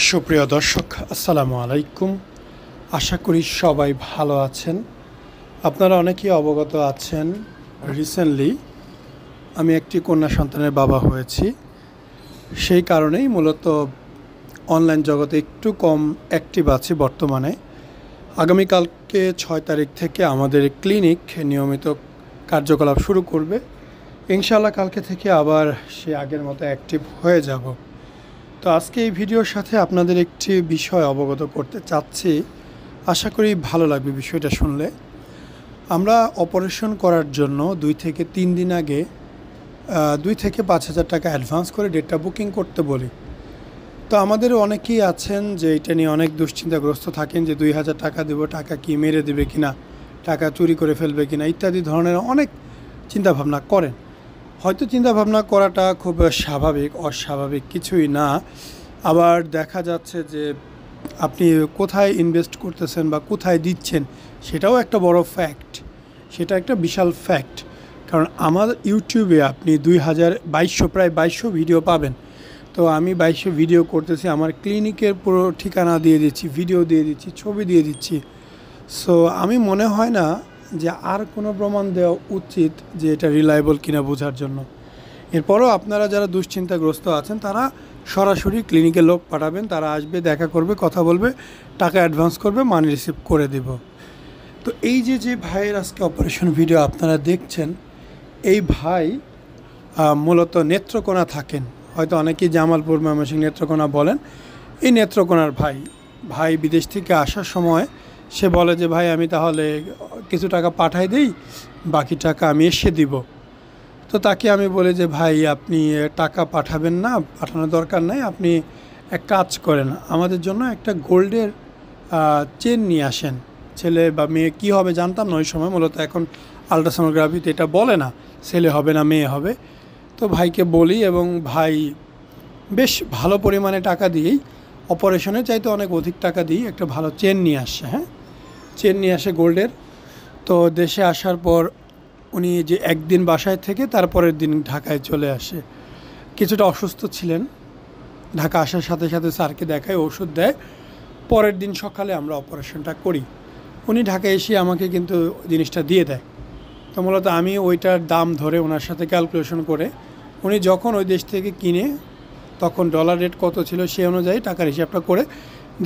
সুপ্রিয় দর্শক, আসসালামু আলাইকুম। আশা করি সবাই ভালো আছেন। আপনারা অনেকেই অবগত আছেন, রিসেন্টলি আমি একটি কন্যা সন্তানের বাবা হয়েছি। সেই কারণেই মূলত অনলাইন জগতে একটু কম অ্যাক্টিভ আছি বর্তমানে। আগামীকালকে 6 তারিখ থেকে আমাদের ক্লিনিক নিয়মিত কার্যকলাপ শুরু করবে। ইনশাআল্লাহ কালকে থেকে আবার সে আগের মতো অ্যাক্টিভ হয়ে যাব। তো আজকে এই ভিডিওর সাথে আপনাদের একটি বিষয় অবগত করতে চাচ্ছি। আশা করি ভালো লাগবে বিষয়টা শুনলে। আমরা অপারেশন করার জন্য 2 থেকে 3 দিন আগে 2 থেকে 5,000 টাকা অ্যাডভান্স করে ডেটটা বুকিং করতে বলি। তো আমাদের অনেকেই আছেন যে এটা নিয়ে অনেক দুশ্চিন্তাগ্রস্ত থাকেন যে 2,000 টাকা দেবো, টাকা কি মেরে দেবে কিনা, টাকা চুরি করে ফেলবে কিনা ইত্যাদি ধরনের অনেক চিন্তাভাবনা করেন। হয়তো চিন্তাভাবনা করাটা খুব স্বাভাবিক, অস্বাভাবিক কিছুই না। আবার দেখা যাচ্ছে যে আপনি কোথায় ইনভেস্ট করতেছেন বা কোথায় দিচ্ছেন সেটাও একটা বড় ফ্যাক্ট, সেটা একটা বিশাল ফ্যাক্ট। কারণ আমার ইউটিউবে আপনি 2200 প্রায় 2200 ভিডিও পাবেন। তো আমি 2200 ভিডিও করতেছি, আমার ক্লিনিকের পুরো ঠিকানা দিয়ে দিচ্ছি, ভিডিও দিয়ে দিচ্ছি, ছবি দিয়ে দিচ্ছি। সো আমি মনে হয় না যে আর কোনো প্রমাণ দেওয়া উচিত যে এটা রিলায়েবল কিনা বোঝার জন্য। এরপরও আপনারা যারা দুশ্চিন্তাগ্রস্ত আছেন তারা সরাসরি ক্লিনিকে লোক পাঠাবেন, তারা আসবে, দেখা করবে, কথা বলবে, টাকা অ্যাডভান্স করবে, মানি রিসিভ করে দেব। তো এই যে ভাইয়ের আজকে অপারেশন ভিডিও আপনারা দেখছেন, এই ভাই মূলত নেত্রকোনা থাকেন। হয়তো অনেকেই জামালপুর, ময়মনসিংহ, নেত্রকোনা বলেন। এই নেত্রকোনার ভাই বিদেশ থেকে আসার সময় সে বলে যে ভাই আমি তাহলে কিছু টাকা পাঠাই দিই, বাকি টাকা আমি এসে দিব। তো তাকে আমি বলি যে ভাই আপনি টাকা পাঠাবেন না, পাঠানোর দরকার নাই, আপনি এক কাজ করেন, আমাদের জন্য একটা গোল্ডের চেন নিয়ে আসেন। ছেলে বা মেয়ে কী হবে জানতাম না ওই সময়, মূলত এখন আলট্রাসোনোগ্রাফিতে এটা বলে না ছেলে হবে না মেয়ে হবে। তো ভাইকে বলি এবং ভাই বেশ ভালো পরিমাণে টাকা দিয়েই, অপারেশনের চাইতে অনেক অধিক টাকা দিয়ে একটা ভালো চেন নিয়ে আসে। চেন নিয়ে আসে গোল্ডের। তো দেশে আসার পর উনি যে একদিন বাসায় থেকে তারপরের দিন ঢাকায় চলে আসে। কিছুটা অসুস্থ ছিলেন, ঢাকা আসার সাথে সাথে স্যারকে দেখায়, ওষুধ দেয়। পরের দিন সকালে আমরা অপারেশনটা করি। উনি ঢাকায় এসে আমাকে কিন্তু জিনিসটা দিয়ে দেয়। তো মূলত আমি ওইটার দাম ধরে ওনার সাথে ক্যালকুলেশন করে, উনি যখন ওই দেশ থেকে কিনে তখন ডলার রেট কত ছিল সেই অনুযায়ী টাকার হিসাবটা করে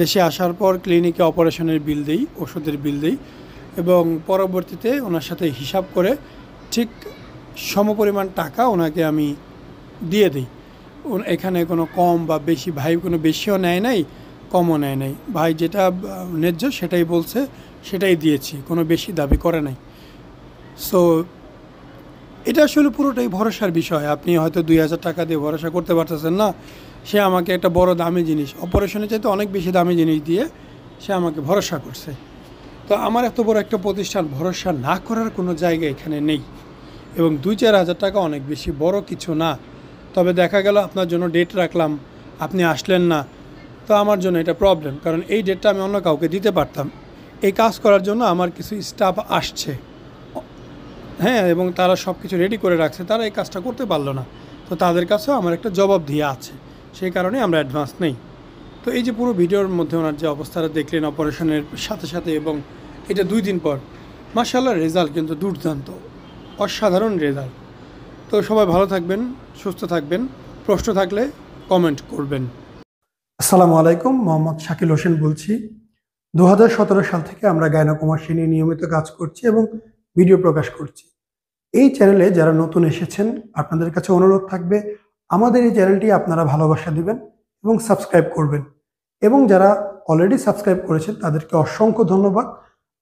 দেশে আসার পর ক্লিনিকে অপারেশনের বিল দিই, ওষুধের বিল দিই এবং পরবর্তীতে ওনার সাথে হিসাব করে ঠিক সমপরিমাণ টাকা ওনাকে আমি দিয়ে দিই। এখানে কোনো কম বা বেশি, ভাই কোনো বেশিও নেয় নাই, কমও নেয় নাই। ভাই যেটা ন্যায্য সেটাই বলছে, সেটাই দিয়েছি, কোনো বেশি দাবি করে নাই। সো এটা আসলে পুরোটাই ভরসার বিষয়। আপনি হয়তো 2,000 টাকা দিয়ে ভরসা করতে পারতেছেন না, সে আমাকে একটা বড় দামি জিনিস, অপারেশনের চাইতে অনেক বেশি দামি জিনিস দিয়ে সে আমাকে ভরসা করছে। তো আমার এত বড় একটা প্রতিষ্ঠান, ভরসা না করার কোনো জায়গা এখানে নেই। এবং 2-4 হাজার টাকা অনেক বেশি বড় কিছু না। তবে দেখা গেল আপনার জন্য ডেট রাখলাম, আপনি আসলেন না, তো আমার জন্য এটা প্রবলেম। কারণ এই ডেটটা আমি অন্য কাউকে দিতে পারতাম। এই কাজ করার জন্য আমার কিছু স্টাফ আসছে, এবং তারা সব কিছু রেডি করে রাখছে, তারা এই কাজটা করতে পারলো না। তো তাদের কাছেও আমার একটা জবাবদিহি আছে, সেই কারণে আমরা অ্যাডভান্স নেই। তো এই যে পুরো ভিডিওর মধ্যে ওনার যে অবস্থাটা দেখলেন অপারেশনের সাথে সাথে, এবং এটা 2 দিন পর, মাশাআল্লাহ রেজাল্ট কিন্তু দুর্দান্ত, অসাধারণ রেজাল্ট। তো সবাই ভালো থাকবেন, সুস্থ থাকবেন। প্রশ্ন থাকলে কমেন্ট করবেন। আসসালামু আলাইকুম, মোহাম্মদ শাকিল হোসেন বলছি। 2017 সাল থেকে আমরা গাইনোকমার্সি নিয়ে নিয়মিত কাজ করছি এবং ভিডিও প্রকাশ করছি। এই চ্যানেলে যারা নতুন এসেছেন আপনাদের কাছে অনুরোধ থাকবে আমাদের এই চ্যানেলটি আপনারা ভালোবাসা দিবেন এবং সাবস্ক্রাইব করবেন। এবং যারা অলরেডি সাবস্ক্রাইব করেছেন তাদেরকে অসংখ্য ধন্যবাদ।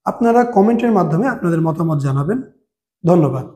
আপনারা কমেন্টের মাধ্যমে আপনাদের মতামত জানাবেন। ধন্যবাদ।